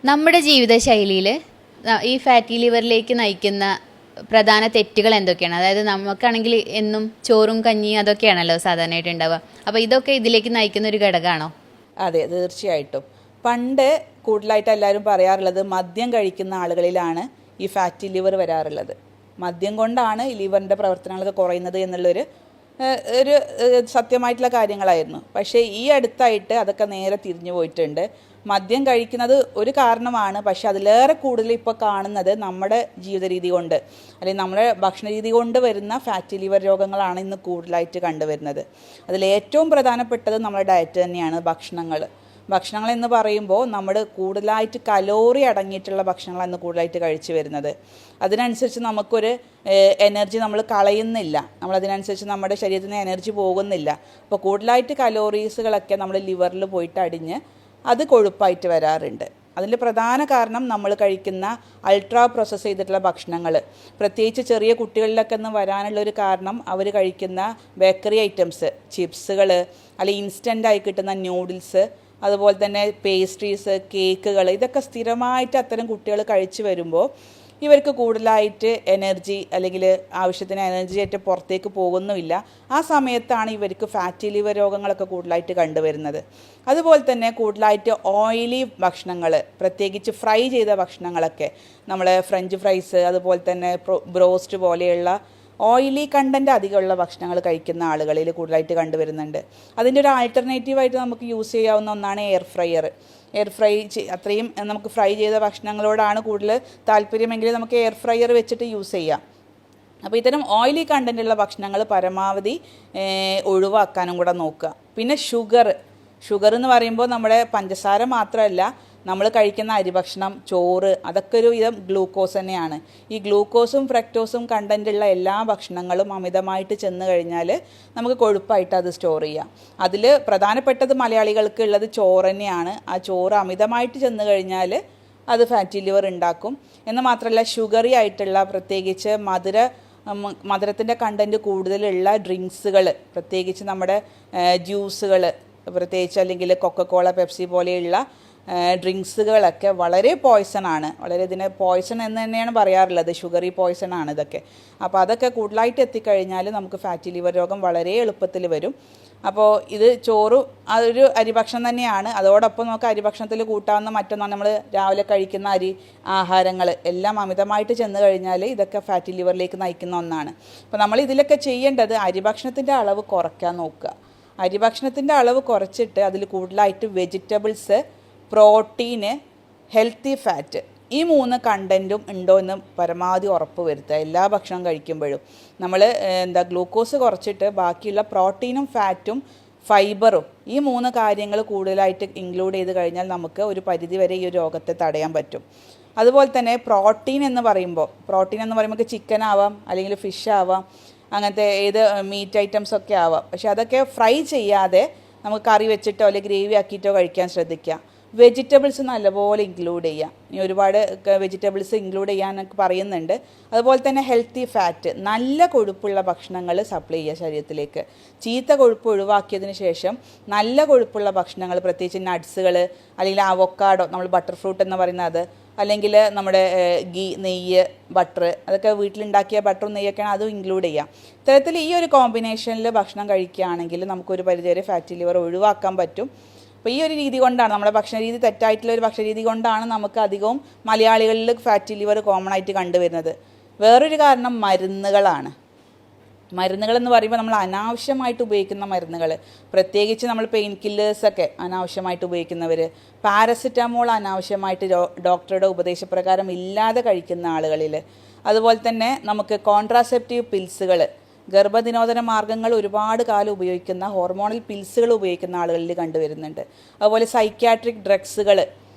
നമ്മുടെ ജീവിതശൈലിയിൽ ഈ ഫാറ്റി ലിവറിലേക്ക് നയിക്കുന്ന പ്രധാന തെറ്റുകൾ എന്തൊക്കെയാണ്? അതായത് നമുക്കാണെങ്കിൽ എന്നും ചോറും കഞ്ഞിയും അതൊക്കെയാണല്ലോ സാധാരണയായിട്ട് ഉണ്ടാവുക. അപ്പോൾ ഇതൊക്കെ ഇതിലേക്ക് നയിക്കുന്ന ഒരു ഘടകമാണോ? അതെ, തീർച്ചയായിട്ടും. പണ്ട് കൂടുതലായിട്ട് എല്ലാവരും പറയാറുള്ളത് മദ്യം കഴിക്കുന്ന ആളുകളിലാണ് ഈ ഫാറ്റി ലിവർ വരാറുള്ളത്. മദ്യം കൊണ്ടാണ് ഈ ലിവറിൻ്റെ പ്രവർത്തനങ്ങളൊക്കെ കുറയുന്നത് എന്നുള്ളൊരു ഒരു സത്യമായിട്ടുള്ള കാര്യങ്ങളായിരുന്നു. പക്ഷേ ഈ അടുത്തായിട്ട് അതൊക്കെ നേരെ തിരിഞ്ഞു പോയിട്ടുണ്ട്. മദ്യം കഴിക്കുന്നത് ഒരു കാരണമാണ്, പക്ഷെ അതിലേറെ കൂടുതൽ ഇപ്പോൾ കാണുന്നത് നമ്മുടെ ജീവിത രീതി കൊണ്ട് അല്ലെങ്കിൽ നമ്മുടെ ഭക്ഷണ രീതി കൊണ്ട് വരുന്ന ഫാറ്റി ലിവർ രോഗങ്ങളാണ് ഇന്ന് കൂടുതലായിട്ട് കണ്ടുവരുന്നത്. അതിലേറ്റവും പ്രധാനപ്പെട്ടത് നമ്മുടെ ഡയറ്റ് തന്നെയാണ്. ഭക്ഷണങ്ങൾ എന്ന് പറയുമ്പോൾ നമ്മൾ കൂടുതലായിട്ട് കലോറി അടങ്ങിയിട്ടുള്ള ഭക്ഷണങ്ങളാണ് കൂടുതലായിട്ട് കഴിച്ചു വരുന്നത്. അതിനനുസരിച്ച് നമുക്കൊരു എനർജി നമ്മൾ കളയുന്നില്ല, നമ്മളതിനനുസരിച്ച് നമ്മുടെ ശരീരത്തിൽ നിന്ന് എനർജി പോകുന്നില്ല. അപ്പോൾ കൂടുതലായിട്ട് കലോറീസുകളൊക്കെ നമ്മൾ ലിവറിൽ പോയിട്ട് അടിഞ്ഞ് അത് കൊഴുപ്പായിട്ട് വരാറുണ്ട്. അതിൻ്റെ പ്രധാന കാരണം നമ്മൾ കഴിക്കുന്ന അൾട്രാ പ്രോസസ്സ് ചെയ്തിട്ടുള്ള ഭക്ഷണങ്ങൾ, പ്രത്യേകിച്ച് ചെറിയ കുട്ടികളിലൊക്കെ ഒന്ന് വരാനുള്ളൊരു കാരണം അവർ കഴിക്കുന്ന ബേക്കറി ഐറ്റംസ്, ചിപ്സുകൾ അല്ലെങ്കിൽ ഇൻസ്റ്റൻ്റായി കിട്ടുന്ന ന്യൂഡിൽസ്, അതുപോലെ തന്നെ പേസ്ട്രീസ്, കേക്കുകൾ, ഇതൊക്കെ സ്ഥിരമായിട്ട് അത്തരം കുട്ടികൾ കഴിച്ചു വരുമ്പോൾ ഇവർക്ക് കൂടുതലായിട്ട് എനർജി അല്ലെങ്കിൽ ആവശ്യത്തിന് എനർജി ആയിട്ട് പുറത്തേക്ക് പോകുന്നുമില്ല. ആ സമയത്താണ് ഇവർക്ക് ഫാറ്റി ലിവർ രോഗങ്ങളൊക്കെ കൂടുതലായിട്ട് കണ്ടുവരുന്നത്. അതുപോലെ തന്നെ കൂടുതലായിട്ട് ഓയിലി ഭക്ഷണങ്ങൾ, പ്രത്യേകിച്ച് ഫ്രൈ ചെയ്ത ഭക്ഷണങ്ങളൊക്കെ, നമ്മൾ ഫ്രഞ്ച് ഫ്രൈസ്, അതുപോലെ തന്നെ ബ്രോസ്റ്റ് പോലെയുള്ള ഓയിലി കണ്ടൻറ്റ് അധികമുള്ള ഭക്ഷണങ്ങൾ കഴിക്കുന്ന ആളുകളിൽ കൂടുതലായിട്ട് കണ്ടുവരുന്നുണ്ട്. അതിൻ്റെ ഒരു ആൾട്ടർനേറ്റീവായിട്ട് നമുക്ക് യൂസ് ചെയ്യാവുന്ന ഒന്നാണ് എയർ ഫ്രൈ അത്രയും നമുക്ക് ഫ്രൈ ചെയ്ത ഭക്ഷണങ്ങളോടാണ് കൂടുതൽ താല്പര്യമെങ്കിൽ നമുക്ക് എയർ ഫ്രയർ വെച്ചിട്ട് യൂസ് ചെയ്യാം. അപ്പോൾ ഇത്തരം ഓയിലി കണ്ടൻറ്റുള്ള ഭക്ഷണങ്ങൾ പരമാവധി ഒഴിവാക്കാനും കൂടെ നോക്കുക. പിന്നെ ഷുഗർ എന്ന് പറയുമ്പോൾ നമ്മുടെ പഞ്ചസാര മാത്രമല്ല, നമ്മൾ കഴിക്കുന്ന അരിഭക്ഷണം, ചോറ്, അതൊക്കെ ഒരു വിധം ഗ്ലൂക്കോസ് തന്നെയാണ്. ഈ ഗ്ലൂക്കോസും ഫ്രക്ടോസും കണ്ടൻറ്റുള്ള എല്ലാ ഭക്ഷണങ്ങളും അമിതമായിട്ട് ചെന്ന് കഴിഞ്ഞാൽ നമുക്ക് കൊഴുപ്പായിട്ട് അത് സ്റ്റോർ ചെയ്യാം. അതിൽ പ്രധാനപ്പെട്ടത് മലയാളികൾക്ക് ഉള്ളത് ചോറ് തന്നെയാണ്. ആ ചോറ് അമിതമായിട്ട് ചെന്ന് കഴിഞ്ഞാൽ അത് ഫാറ്റി ലിവർ ഉണ്ടാക്കും. എന്ന് മാത്രമല്ല, ഷുഗറി ആയിട്ടുള്ള, പ്രത്യേകിച്ച് മധുരത്തിൻ്റെ കണ്ടൻറ്റ് കൂടുതലുള്ള ഡ്രിങ്ക്സുകൾ, പ്രത്യേകിച്ച് നമ്മുടെ ജ്യൂസുകൾ, പ്രത്യേകിച്ച് അല്ലെങ്കിൽ കൊക്കക്കോള, പെപ്സി പോലെയുള്ള ഡ്രിങ്ക്സുകളൊക്കെ വളരെ പോയ്സണാണ്. ഇതിനെ പോയ്സൺ എന്ന് തന്നെയാണ് പറയാറുള്ളത്. ഷുഗറി പോയ്സണാണ് ഇതൊക്കെ. അപ്പോൾ അതൊക്കെ കൂടുതലായിട്ട് എത്തിക്കഴിഞ്ഞാൽ നമുക്ക് ഫാറ്റി ലിവർ രോഗം വളരെ എളുപ്പത്തിൽ വരും. അപ്പോൾ ഇത് ചോറ് അതൊരു അരിഭക്ഷണം തന്നെയാണ്. അതോടൊപ്പം നമുക്ക് അരിഭക്ഷണത്തിൽ കൂട്ടാവുന്ന മറ്റൊന്നാണ് നമ്മൾ രാവിലെ കഴിക്കുന്ന ആഹാരങ്ങൾ എല്ലാം അമിതമായിട്ട് ചെന്ന് കഴിഞ്ഞാൽ ഇതൊക്കെ ഫാറ്റി ലിവറിലേക്ക് നയിക്കുന്ന ഒന്നാണ്. അപ്പോൾ നമ്മൾ ഇതിലൊക്കെ ചെയ്യേണ്ടത് അരിഭക്ഷണത്തിൻ്റെ അളവ് കുറയ്ക്കാൻ നോക്കുക. അരിഭക്ഷണത്തിൻ്റെ അളവ് കുറച്ചിട്ട് അതിൽ കൂടുതലായിട്ട് വെജിറ്റബിൾസ്, പ്രോട്ടീന്, ഹെൽത്തി ഫാറ്റ്, ഈ 3 കണ്ടൻറ്റും ഉണ്ടോ എന്ന് പരമാവധി ഉറപ്പ് വരുത്തുക. എല്ലാ ഭക്ഷണം കഴിക്കുമ്പോഴും നമ്മൾ ഗ്ലൂക്കോസ് കുറച്ചിട്ട് ബാക്കിയുള്ള പ്രോട്ടീനും ഫാറ്റും ഫൈബറും, ഈ 3 കാര്യങ്ങൾ കൂടുതലായിട്ട് ഇൻക്ലൂഡ് ചെയ്ത് കഴിഞ്ഞാൽ നമുക്ക് ഒരു പരിധി വരെ ഈ ഒരു രോഗത്തെ തടയാൻ പറ്റും. അതുപോലെ തന്നെ പ്രോട്ടീൻ എന്ന് പറയുമ്പോൾ ചിക്കൻ ആവാം, അല്ലെങ്കിൽ ഫിഷ് ആവാം, അങ്ങനത്തെ ഏത് മീറ്റ് ഐറ്റംസൊക്കെ ആവാം. പക്ഷെ അതൊക്കെ ഫ്രൈ ചെയ്യാതെ നമുക്ക് കറി വെച്ചിട്ടോ അല്ലെങ്കിൽ ഗ്രേവി ആക്കിയിട്ടോ കഴിക്കാൻ ശ്രദ്ധിക്കുക. വെജിറ്റബിൾസ് നല്ലപോലെ ഇൻക്ലൂഡ് ചെയ്യുക. ഇനി ഒരുപാട് വെജിറ്റബിൾസ് ഇൻക്ലൂഡ് ചെയ്യാനൊക്കെ പറയുന്നുണ്ട്. അതുപോലെ തന്നെ ഹെൽത്തി ഫാറ്റ്, നല്ല കൊഴുപ്പുള്ള ഭക്ഷണങ്ങൾ സപ്ലൈ ചെയ്യുക ശരീരത്തിലേക്ക്. ചീത്ത കൊഴുപ്പ് ഒഴിവാക്കിയതിന് ശേഷം നല്ല കൊഴുപ്പുള്ള ഭക്ഷണങ്ങൾ, പ്രത്യേകിച്ച് നട്ട്സുകൾ, അല്ലെങ്കിൽ അവോക്കാഡോ, നമ്മൾ ബട്ടർ ഫ്രൂട്ട് എന്ന് പറയുന്നത്, അല്ലെങ്കിൽ നമ്മുടെ നെയ്യ്, ബട്ടർ, അതൊക്കെ വീട്ടിലുണ്ടാക്കിയ ബട്ടറും നെയ്യൊക്കെയാണ്, അതും ഇൻക്ലൂഡ് ചെയ്യാം. ഇത്തരത്തിൽ ഈ ഒരു കോമ്പിനേഷനിൽ ഭക്ഷണം കഴിക്കുകയാണെങ്കിൽ നമുക്കൊരു പരിധിവരെ ഫാറ്റി ലിവർ ഒഴിവാക്കാൻ പറ്റും. അപ്പോൾ ഈ ഒരു രീതി കൊണ്ടാണ്, നമ്മുടെ ഭക്ഷണ രീതി തെറ്റായിട്ടുള്ള ഒരു ഭക്ഷണ രീതി കൊണ്ടാണ് നമുക്ക് അധികവും മലയാളികളിൽ ഫാറ്റി ലിവർ കോമൺ ആയിട്ട് കണ്ടുവരുന്നത്. വേറൊരു കാരണം മരുന്നുകളാണ്. മരുന്നുകളെന്ന് പറയുമ്പോൾ നമ്മൾ അനാവശ്യമായിട്ട് ഉപയോഗിക്കുന്ന മരുന്നുകൾ, പ്രത്യേകിച്ച് നമ്മൾ പെയിൻ കില്ലേഴ്സൊക്കെ അനാവശ്യമായിട്ട് ഉപയോഗിക്കുന്നവർ, പാരസിറ്റമോൾ അനാവശ്യമായിട്ട് ഡോക്ടറുടെ ഉപദേശപ്രകാരം ഇല്ലാതെ കഴിക്കുന്ന ആളുകളിൽ, അതുപോലെ തന്നെ നമുക്ക് കോൺട്രാസെപ്റ്റീവ് പിൽസുകൾ, ഗർഭനിരോധന മാർഗ്ഗങ്ങൾ ഒരുപാട് കാലം ഉപയോഗിക്കുന്ന ഹോർമോണൽ പിൽസുകൾ ഉപയോഗിക്കുന്ന ആളുകളിൽ കണ്ടുവരുന്നുണ്ട്. അതുപോലെ സൈക്യാട്രിക് ഡ്രഗ്സുകൾ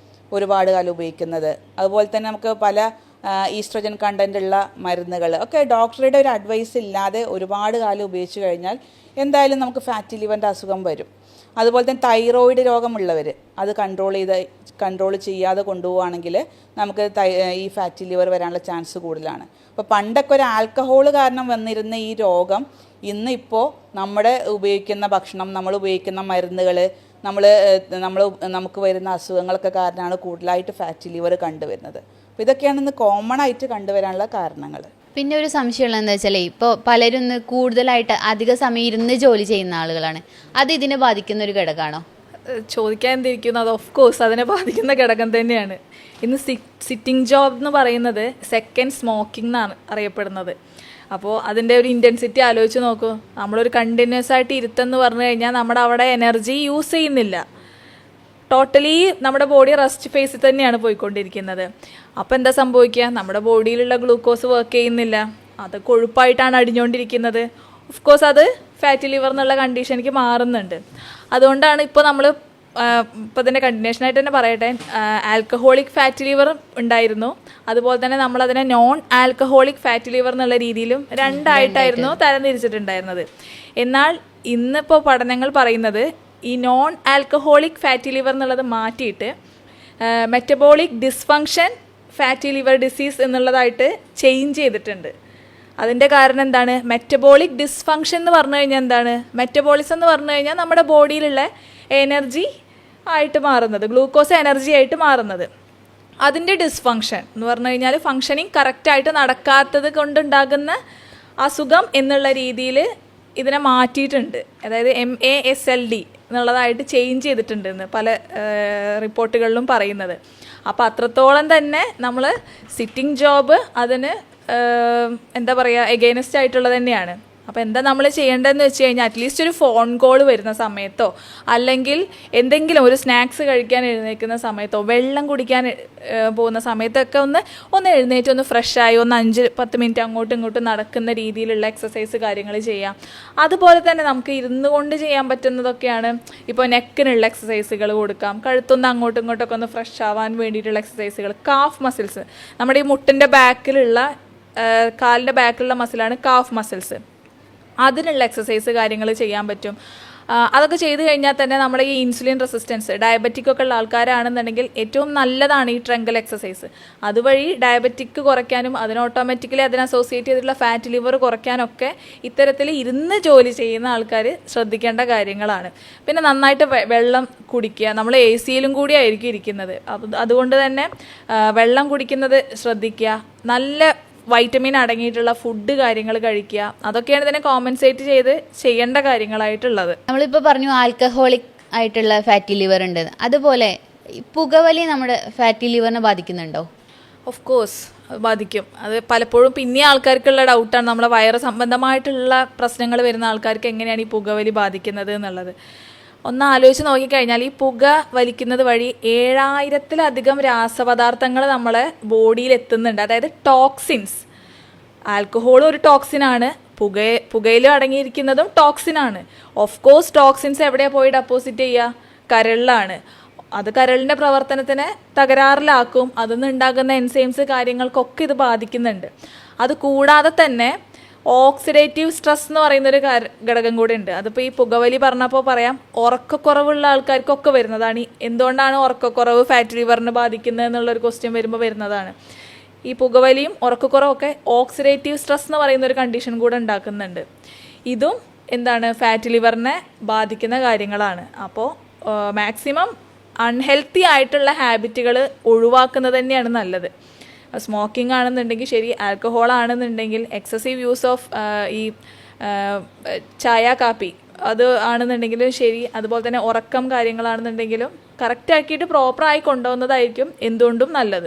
ഒരുപാട് കാലം ഉപയോഗിക്കുന്നത്, അതുപോലെ തന്നെ നമുക്ക് പല ഈസ്ട്രജൻ കണ്ടൻറ്റുള്ള മരുന്നുകൾ ഒക്കെ ഡോക്ടറുടെ ഒരു അഡ്വൈസ് ഇല്ലാതെ ഒരുപാട് കാലം ഉപയോഗിച്ച് കഴിഞ്ഞാൽ എന്തായാലും നമുക്ക് ഫാറ്റി ലിവറിൻ്റെ അസുഖം വരും. അതുപോലെ തന്നെ തൈറോയിഡ് രോഗമുള്ളവർ അത് കൺട്രോൾ ചെയ്യാതെ കൊണ്ടുപോവുകയാണെങ്കിൽ നമുക്ക് ഈ ഫാറ്റി ലിവർ വരാനുള്ള ചാൻസ് കൂടുതലാണ്. അപ്പോൾ പണ്ടൊക്കെ ഒരു ആൽക്കഹോൾ കാരണം വന്നിരുന്ന ഈ രോഗം ഇന്നിപ്പോൾ നമ്മുടെ ഉപയോഗിക്കുന്ന ഭക്ഷണം, നമ്മൾ ഉപയോഗിക്കുന്ന മരുന്നുകൾ, നമുക്ക് വരുന്ന അസുഖങ്ങളൊക്കെ കാരണമാണ് കൂടുതലായിട്ട് ഫാറ്റി ലിവർ കണ്ടുവരുന്നത്. അപ്പോൾ ഇതൊക്കെയാണ് ഇന്ന് കോമൺ ആയിട്ട് കണ്ടുവരാനുള്ള കാരണങ്ങൾ. പിന്നെ ഒരു സംശയമുള്ളത് എന്താ വെച്ചാൽ ഇപ്പോൾ പലരും ഇന്ന് കൂടുതലായിട്ട് അധിക സമയം ഇരുന്ന് ജോലി ചെയ്യുന്ന ആളുകളാണ്. അത് ഇതിനെ ബാധിക്കുന്ന ഒരു ഘടകമാണോ? ചോദിക്കാൻ എന്തിരിക്കുന്നു, അത് ഓഫ് കോഴ്സ് അതിനെ ബാധിക്കുന്ന ഘടകം തന്നെയാണ്. ഇന്ന് സിറ്റിംഗ് ജോബ് എന്ന് പറയുന്നത് സെക്കൻഡ് സ്മോക്കിംഗ് എന്നാണ് അറിയപ്പെടുന്നത്. അപ്പോൾ അതിൻ്റെ ഒരു ഇൻറ്റൻസിറ്റി ആലോചിച്ച് നോക്കൂ. നമ്മളൊരു കണ്ടിന്യൂസ് ആയിട്ട് ഇരുത്തെന്ന് പറഞ്ഞു കഴിഞ്ഞാൽ നമ്മുടെ അവിടെ എനർജി യൂസ് ചെയ്യുന്നില്ല, ടോട്ടലി നമ്മുടെ ബോഡി റെസ്റ്റ് ഫേസിൽ തന്നെയാണ് പോയിക്കൊണ്ടിരിക്കുന്നത്. അപ്പോൾ എന്താ സംഭവിക്കുക, നമ്മുടെ ബോഡിയിലുള്ള ഗ്ലൂക്കോസ് വർക്ക് ചെയ്യുന്നില്ല, അത് കൊഴുപ്പായിട്ടാണ് അടിഞ്ഞുകൊണ്ടിരിക്കുന്നത്. ഓഫ് കോഴ്സ് അത് ഫാറ്റി ലിവർ എന്നുള്ള കണ്ടീഷനിലേക്ക് മാറുന്നുണ്ട്. അതുകൊണ്ടാണ് ഇപ്പോൾ നമ്മൾ ഇപ്പോൾ ഇതിൻ്റെ കണ്ടിന്യൂഷനായിട്ട് തന്നെ പറയട്ടെ, ആൽക്കഹോളിക് ഫാറ്റി ലിവർ ഉണ്ടായിരുന്നു, അതുപോലെ തന്നെ നമ്മളതിനെ നോൺ ആൽക്കഹോളിക് ഫാറ്റി ലിവർ എന്നുള്ള രീതിയിലും രണ്ടായിട്ടായിരുന്നു തരംതിരിച്ചിട്ടുണ്ടായിരുന്നത്. എന്നാൽ ഇന്നിപ്പോൾ പഠനങ്ങൾ പറയുന്നത് ഈ നോൺ ആൽക്കഹോളിക് ഫാറ്റി ലിവർ എന്നുള്ളത് മാറ്റിയിട്ട് metabolic dysfunction fatty liver disease എന്നുള്ളതായിട്ട് ചേഞ്ച് ചെയ്തിട്ടുണ്ട്. അതിൻ്റെ കാരണം എന്താണ്? മെറ്റബോളിക് ഡിസ്ഫങ്ഷൻ എന്ന് പറഞ്ഞു കഴിഞ്ഞാൽ എന്താണ്? മെറ്റബോളിസം എന്ന് പറഞ്ഞു കഴിഞ്ഞാൽ നമ്മുടെ ബോഡിയിലുള്ള എനർജി ആയിട്ട് മാറുന്നത്, ഗ്ലൂക്കോസ് എനർജി ആയിട്ട് മാറുന്നത്. അതിൻ്റെ ഡിസ്ഫങ്ഷൻ എന്ന് പറഞ്ഞു കഴിഞ്ഞാൽ ഫങ്ഷനിങ് കറക്റ്റായിട്ട് നടക്കാത്തത് കൊണ്ടുണ്ടാകുന്ന അസുഖം എന്നുള്ള രീതിയിൽ ഇതിനെ മാറ്റിയിട്ടുണ്ട്. അതായത് MASLD എന്നുള്ളതായിട്ട് ചേഞ്ച് ചെയ്തിട്ടുണ്ട് എന്ന് പല റിപ്പോർട്ടുകളിലും പറയുന്നത്. അപ്പോൾ അത്രത്തോളം തന്നെ നമ്മൾ സിറ്റിംഗ് ജോബ് അതിന് എന്താ പറയുക, എഗെയിൻസ്റ്റ് ആയിട്ടുള്ളത് തന്നെയാണ്. അപ്പോൾ എന്താ നമ്മൾ ചെയ്യേണ്ടതെന്ന് വെച്ച് കഴിഞ്ഞാൽ അറ്റ്ലീസ്റ്റ് ഒരു ഫോൺ കോൾ വരുന്ന സമയത്തോ അല്ലെങ്കിൽ എന്തെങ്കിലും ഒരു സ്നാക്സ് കഴിക്കാൻ എഴുന്നേൽക്കുന്ന സമയത്തോ വെള്ളം കുടിക്കാൻ പോകുന്ന സമയത്തൊക്കെ ഒന്ന് എഴുന്നേറ്റ് ഒന്ന് ഫ്രഷായി ഒന്ന് 5-10 മിനിറ്റ് അങ്ങോട്ടും ഇങ്ങോട്ടും നടക്കുന്ന രീതിയിലുള്ള എക്സസൈസ് കാര്യങ്ങൾ ചെയ്യാം. അതുപോലെ തന്നെ നമുക്ക് ഇരുന്ന് കൊണ്ട് ചെയ്യാൻ പറ്റുന്നതൊക്കെയാണ്. ഇപ്പോൾ നെക്കിനുള്ള എക്സസൈസുകൾ കൊടുക്കാം, കഴുത്തൊന്ന് അങ്ങോട്ടും ഇങ്ങോട്ടൊക്കെ ഒന്ന് ഫ്രഷ് ആവാൻ വേണ്ടിയിട്ടുള്ള എക്സസൈസുകൾ. കാഫ് മസിൽസ്, നമ്മുടെ ഈ മുട്ടിൻ്റെ ബാക്കിലുള്ള കാലിൻ്റെ ബാക്കിലുള്ള മസിലാണ് കാഫ് മസിൽസ്. അതിനുള്ള എക്സസൈസ് കാര്യങ്ങൾ ചെയ്യാൻ പറ്റും. അതൊക്കെ ചെയ്ത് കഴിഞ്ഞാൽ തന്നെ നമ്മുടെ ഈ ഇൻസുലിൻ റെസിസ്റ്റൻസ്, ഡയബറ്റിക്കൊക്കെ ഉള്ള ആൾക്കാരാണെന്നുണ്ടെങ്കിൽ ഏറ്റവും നല്ലതാണ് ഈ ട്രങ്കൽ എക്സസൈസ്. അതുവഴി ഡയബറ്റിക് കുറയ്ക്കാനും ഓട്ടോമാറ്റിക്കലി അതിനെ അസോസിയേറ്റ് ചെയ്തിട്ടുള്ള ഫാറ്റ് ലിവർ കുറയ്ക്കാനൊക്കെ ഇത്തരത്തിൽ ഇരുന്ന് ജോലി ചെയ്യുന്ന ആൾക്കാർ ശ്രദ്ധിക്കേണ്ട കാര്യങ്ങളാണ്. പിന്നെ നന്നായിട്ട് വെള്ളം കുടിക്കുക. നമ്മൾ AC-യിലും കൂടി ആയിരിക്കും ഇരിക്കുന്നത്, അതുകൊണ്ട് തന്നെ വെള്ളം കുടിക്കുന്നത് ശ്രദ്ധിക്കുക. നല്ല വൈറ്റമിൻ അടങ്ങിയിട്ടുള്ള ഫുഡ് കാര്യങ്ങൾ കഴിക്കുക. അതൊക്കെയാണ് ഇതിനെ കോമ്പൻസേറ്റ് ചെയ്ത് ചെയ്യേണ്ട കാര്യങ്ങളായിട്ടുള്ളത്. നമ്മളിപ്പോൾ പറഞ്ഞു ആൽക്കഹോളിക് ആയിട്ടുള്ള ഫാറ്റി ലിവർ ഉണ്ട്. അതുപോലെ പുകവലി നമ്മുടെ ഫാറ്റി ലിവറിനെ ബാധിക്കുന്നുണ്ടോ? ഓഫ് കോഴ്സ് ബാധിക്കും. അത് പലപ്പോഴും പിന്നെ ആൾക്കാർക്കുള്ള ഡൗട്ടാണ്, നമ്മളെ വയറ് സംബന്ധമായിട്ടുള്ള പ്രശ്നങ്ങൾ വരുന്ന ആൾക്കാർക്ക് എങ്ങനെയാണ് ഈ പുകവലി ബാധിക്കുന്നത് എന്നുള്ളത്. ഒന്ന് ആലോചിച്ച് നോക്കിക്കഴിഞ്ഞാൽ ഈ പുക വലിക്കുന്നത് വഴി 7000-ലധികം രാസപദാർത്ഥങ്ങൾ നമ്മളെ ബോഡിയിൽ എത്തുന്നുണ്ട്. അതായത് ടോക്സിൻസ്. ആൽക്കഹോളും ഒരു ടോക്സിനാണ്, പുകയിൽ അടങ്ങിയിരിക്കുന്നതും ടോക്സിനാണ്. ഓഫ് കോഴ്സ് ടോക്സിൻസ് എവിടെയാണ് പോയി ഡെപ്പോസിറ്റ് ചെയ്യുക? കരളിലാണ്. അത് കരളിൻ്റെ പ്രവർത്തനത്തിനെ തകരാറിലാക്കും. അതിൽ നിന്നുണ്ടാകുന്ന എൻസൈംസ് കാര്യങ്ങൾക്കൊക്കെ ഇത് ബാധിക്കുന്നുണ്ട്. അത് കൂടാതെ തന്നെ ഓക്സിഡേറ്റീവ് സ്ട്രെസ് എന്ന് പറയുന്നൊരു ഘടകം കൂടെ ഉണ്ട്. അതിപ്പോൾ ഈ പുകവലി പറഞ്ഞപ്പോൾ പറയാം, ഉറക്കക്കുറവുള്ള ആൾക്കാർക്കൊക്കെ വരുന്നതാണ്. എന്തുകൊണ്ടാണ് ഉറക്കക്കുറവ് ഫാറ്റ് ലിവറിനെ ബാധിക്കുന്നത് എന്നുള്ളൊരു ക്വസ്റ്റ്യൻ വരുമ്പോൾ വരുന്നതാണ്. ഈ പുകവലിയും ഉറക്കക്കുറവൊക്കെ ഓക്സിഡേറ്റീവ് സ്ട്രെസ് എന്ന് പറയുന്നൊരു കണ്ടീഷൻ കൂടെ ഉണ്ടാക്കുന്നുണ്ട്. ഇതും എന്താണ്, ഫാറ്റ് ലിവറിനെ ബാധിക്കുന്ന കാര്യങ്ങളാണ്. അപ്പോൾ മാക്സിമം അൺഹെൽത്തി ആയിട്ടുള്ള ഹാബിറ്റുകൾ ഒഴിവാക്കുന്നത് തന്നെയാണ് നല്ലത്. സ്മോക്കിംഗ് ആണെന്നുണ്ടെങ്കിൽ ശരി, ആൽക്കഹോൾ ആണെന്നുണ്ടെങ്കിൽ എക്സസീവ് യൂസ് ഓഫ് ഈ ചായ കാപ്പി അത് ആണെന്നുണ്ടെങ്കിലും ശരി, അതുപോലെ തന്നെ ഉറക്കം കാര്യങ്ങളാണെന്നുണ്ടെങ്കിലും കറക്റ്റാക്കിയിട്ട് പ്രോപ്പറായി കൊണ്ടുപോകുന്നതായിരിക്കും എന്തുകൊണ്ടും നല്ലത്.